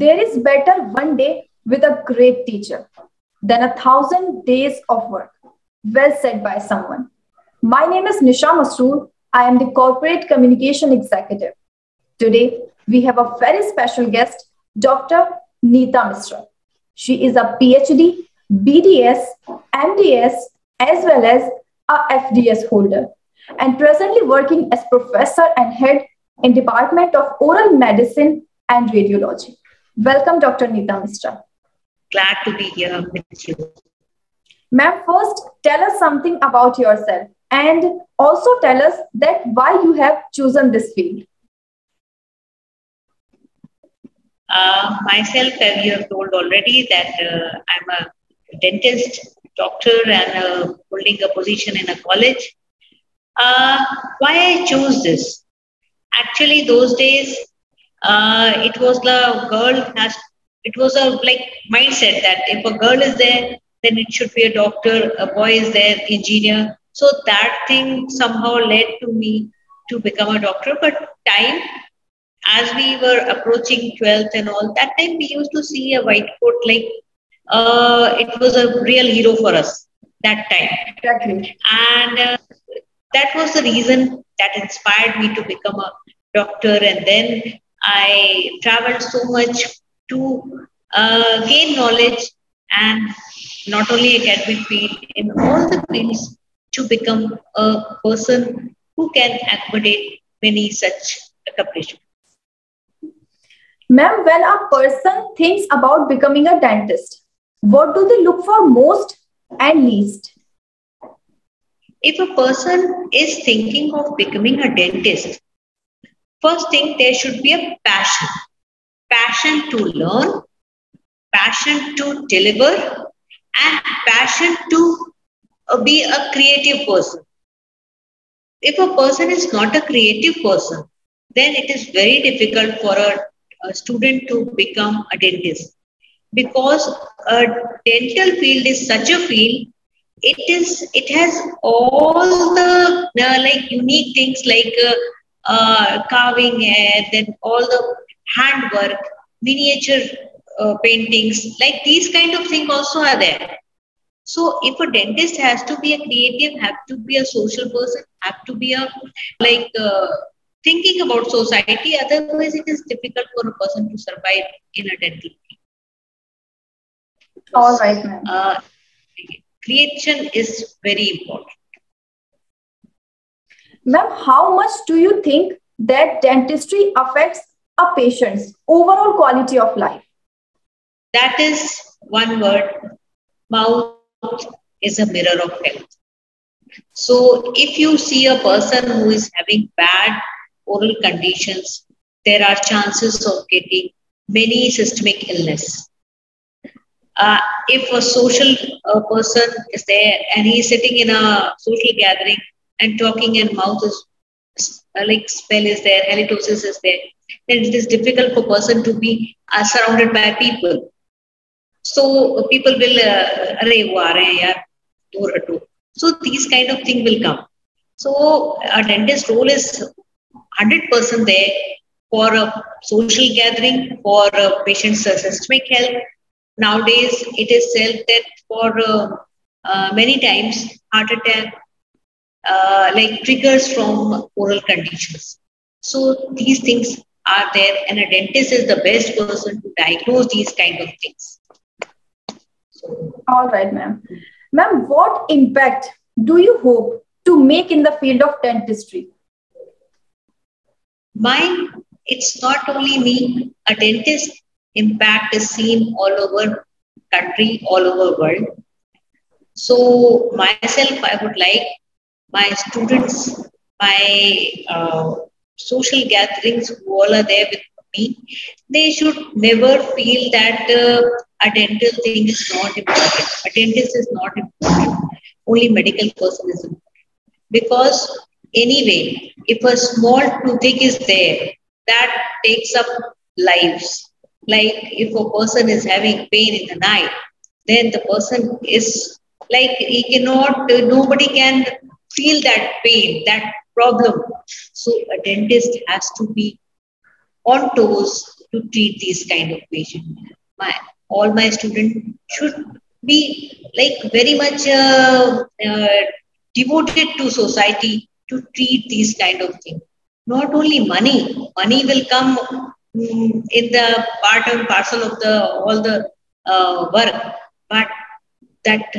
There is better one day with a great teacher than 1,000 days of work. Well said by someone. My name is Neeta Misra. I am the Corporate Communication Executive. Today, we have a very special guest, Dr. Neeta Misra. She is a PhD, BDS, MDS, as well as a FDS holder, and presently working as professor and head in Department of Oral Medicine and Radiology. Welcome, Dr. Neeta Misra. Glad to be here with you. Ma'am, first tell us something about yourself and also tell us that why you have chosen this field. Myself, as you have told already, that I'm a dentist, doctor, and holding a position in a college. Why I chose this? Actually, those days, it was the girl has. It was a mindset that if a girl is there, then it should be a doctor. A boy is there, engineer. So that thing somehow led to me to become a doctor. But time, as we were approaching 12th and all, that time we used to see a white coat it was a real hero for us that time. Exactly. And that was the reason that inspired me to become a doctor. And then I traveled so much to gain knowledge and not only academic field, in all the fields to become a person who can accommodate many such accomplishments. Ma'am, when a person thinks about becoming a dentist, what do they look for most and least? If a person is thinking of becoming a dentist, first thing, there should be a passion. Passion to learn, passion to deliver, and passion to be a creative person. If a person is not a creative person, then it is very difficult for a student to become a dentist, because a dental field is such a field. It has all the unique things carving, and then all the handwork, miniature paintings, like these kind of things also are there. So if a dentist has to be a creative, have to be a social person, have to be a thinking about society. Otherwise, it is difficult for a person to survive in a dental field. All right, ma'am. Creation is very important. Ma'am, how much do you think that dentistry affects a patient's overall quality of life? That is one word. Mouth is a mirror of health. So if you see a person who is having bad oral conditions, there are chances of getting many systemic illness. If a social person is there and he is sitting in a social gathering and talking, and mouth is smell is there, halitosis is there, then it is difficult for person to be surrounded by people. So people will, so these kind of thing will come. So a dentist role is 100% there for a social gathering, for a patient's systemic health. Nowadays, it is said that for many times heart attack, triggers from oral conditions. So these things are there, and a dentist is the best person to diagnose these kind of things. All right, ma'am. Ma'am, what impact do you hope to make in the field of dentistry? Mine, it's not only me. A dentist impact is seen all over country, all over world. So myself, I would like my students, my social gatherings who all are there with me, they should never feel that a dental thing is not important. A dentist is not important. Only medical person is important. Because anyway, if a small toothache is there, that takes up lives. Like if a person is having pain in the night, then the person is he cannot, nobody can feel that pain, that problem. So a dentist has to be on toes to treat these kind of patients. All my students should be like very much devoted to society to treat these kind of things. Not only money will come in the part and parcel of the all the work, but that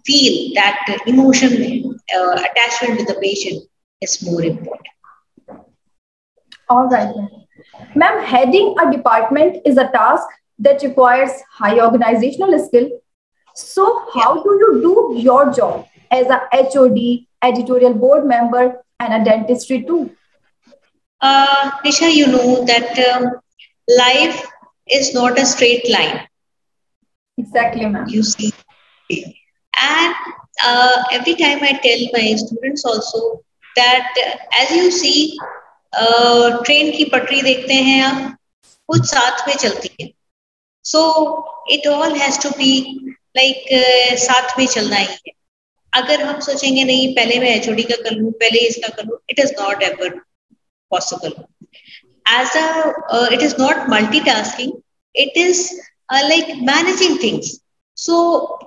feel, that emotion attachment with the patient is more important. All right, ma'am. Ma'am, heading a department is a task that requires high organizational skill. So, how do you do your job as a HOD, editorial board member, and a dentistry too? Nisha, you know that life is not a straight line. Exactly, ma'am. You see, and every time I tell my students also that as you see, train की पटरी देखते हैं आप, कुछ साथ में चलती है. So it all has to be like साथ में चलना ही है. अगर हम सोचेंगे नहीं पहले मैं HOD का कर लूँ, पहले इसका कर लूँ, it is not ever possible. As it is not multitasking, it is like managing things. So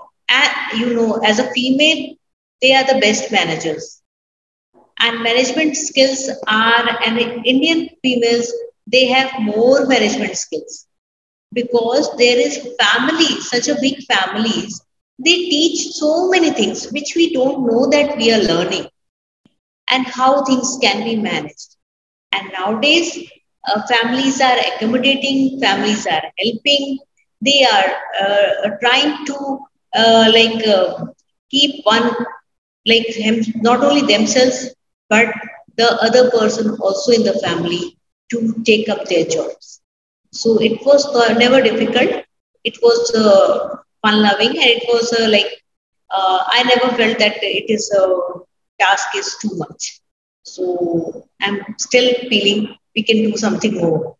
you know, as a female, they are the best managers. And management skills are, and Indian females, they have more management skills because there is family, such a big families. They teach so many things which we don't know that we are learning and how things can be managed. And nowadays, families are accommodating, families are helping. They are trying to keep one, like not only themselves, but the other person also in the family to take up their jobs. So it was never difficult. It was fun-loving, and it was I never felt that it is task is too much. So I'm still feeling we can do something more.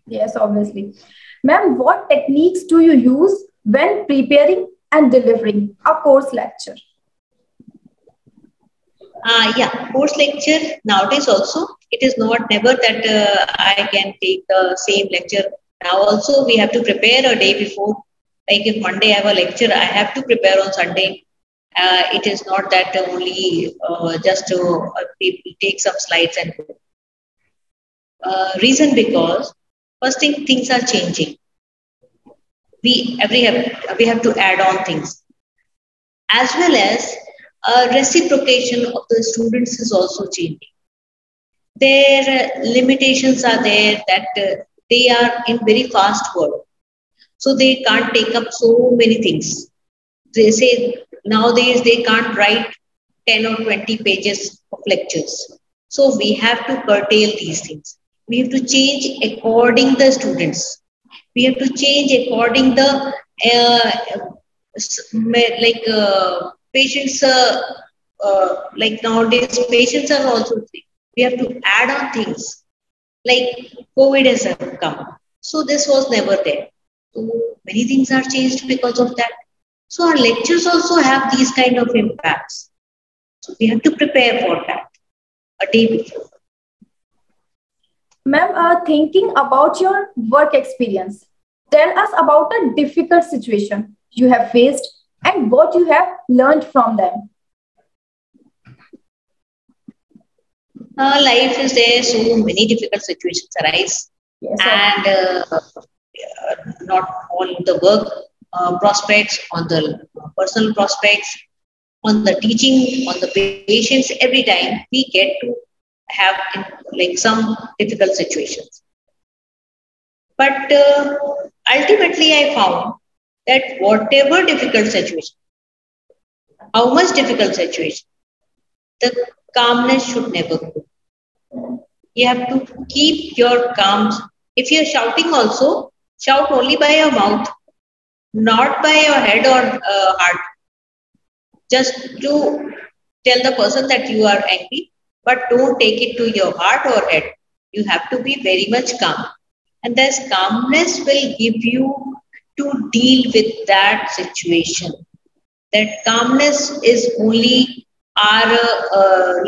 Yes, obviously. Ma'am, what techniques do you use when preparing and delivering a course lecture? Course lecture nowadays also, it is not never that I can take the same lecture. Now also we have to prepare a day before. Like if Monday I have a lecture, I have to prepare on Sunday. It is not that only just to take some slides and go. Reason because first thing, things are changing. We have to add on things, as well as reciprocation of the students is also changing. Their limitations are there that they are in very fast world, so they can't take up so many things. They say nowadays they can't write 10 or 20 pages of lectures. So we have to curtail these things. We have to change according the students. We have to change according the patients. Like nowadays, patients are also sick. We have to add on things. Like COVID has come. So this was never there. So many things are changed because of that. So our lectures also have these kind of impacts. So we have to prepare for that a day before. Ma'am, thinking about your work experience, tell us about a difficult situation you have faced and what you have learned from them. Life is there, so many difficult situations arise. Yes, and not all the work prospects, on the personal prospects, on the teaching, on the patients, every time we get to have like some difficult situations. But ultimately I found that whatever difficult situation, how much difficult situation, the calmness should never go. You have to keep your calm. If you're shouting also, shout only by your mouth, not by your head or heart. Just to tell the person that you are angry, but don't take it to your heart or head. You have to be very much calm. And this calmness will give you to deal with that situation. That calmness is only our,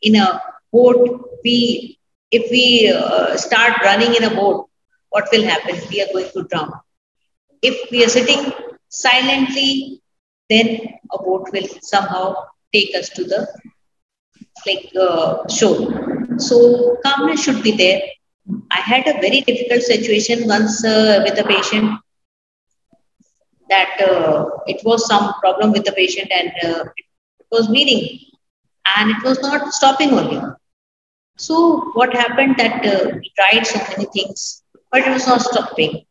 in a boat, we if we start running in a boat, what will happen? We are going to drown. If we are sitting silently, then a boat will somehow take us to the shore. So calmness should be there. I had a very difficult situation once with a patient that it was some problem with the patient and it was bleeding and it was not stopping only. So what happened that we tried so many things, but it was not stopping.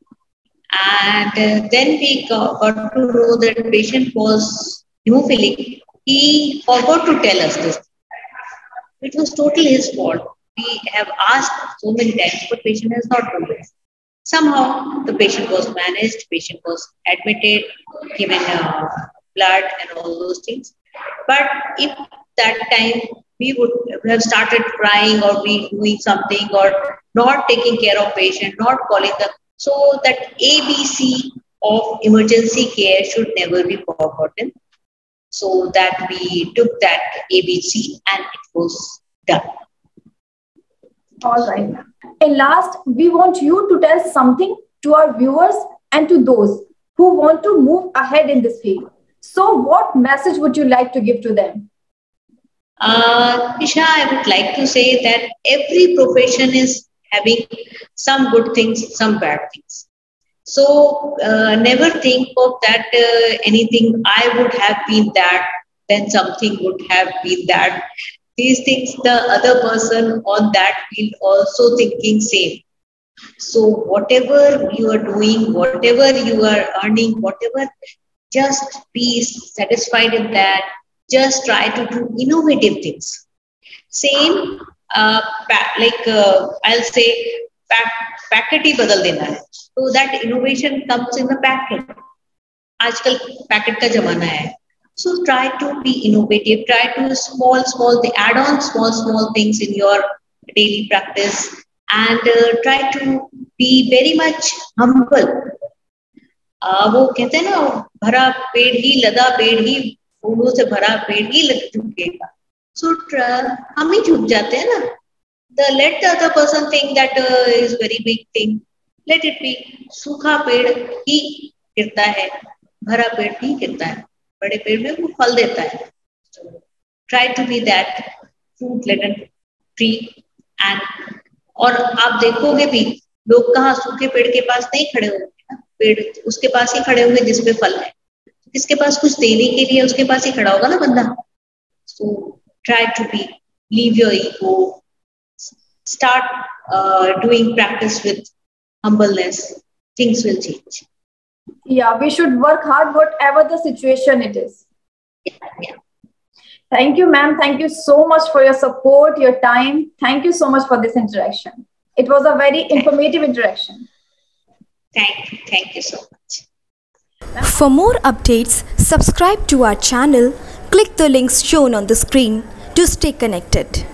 And then we got to know that the patient was hemophilic. He forgot to tell us this. It was totally his fault. We have asked so many times, but patient has not told us. Somehow the patient was managed, patient was admitted, given blood and all those things. But if that time we would have started crying or be doing something or not taking care of patient, not calling them, so that ABC of emergency care should never be forgotten. So that we took that ABC and it was done. All right. And last, we want you to tell something to our viewers and to those who want to move ahead in this field. So what message would you like to give to them? Nisha, I would like to say that every profession is having some good things, some bad things. So never think of that anything I would have been that, then something would have been that. These things, the other person on that field also thinking same. So whatever you are doing, whatever you are earning, whatever, just be satisfied in that. Just try to do innovative things. Same, I'll say, packet ही बदल देना है. So that innovation comes in the packet. आजकल packet का जमाना है. So try to be innovative. Try to add on small things in your daily practice, and try to be very much humble. वो कहते हैं ना, भरा पेड़ ही लदा पेड़ ही फूलों से भरा पेड़ ही झुकेगा. So हम ही झुक जाते हैं ना. Let the other person think that is very big thing. Let it be. सूखा पेड़ ही गिरता है, भरा पेड़ ही गिरता है, बड़े पेड़ में वो फल देता है. So try to be that fruit-laden tree. And और आप देखोगे भी लोग कहाँ सूखे पेड़ के पास नहीं खड़े होंगे ना, पेड़ उसके पास ही खड़े होंगे जिसपे फल है. किसके पास कुछ देने के लिए उसके पास ही खड़ा होगा ना बंदा. So try to leave your ego, start doing practice with humbleness. Things will change. Yeah, we should work hard whatever the situation it is. Yeah. Thank you, ma'am. Thank you so much for your support, your time. Thank you so much for this interaction. It was a very informative interaction. Thank you so much. For more updates, subscribe to our channel, click the links shown on the screen to stay connected.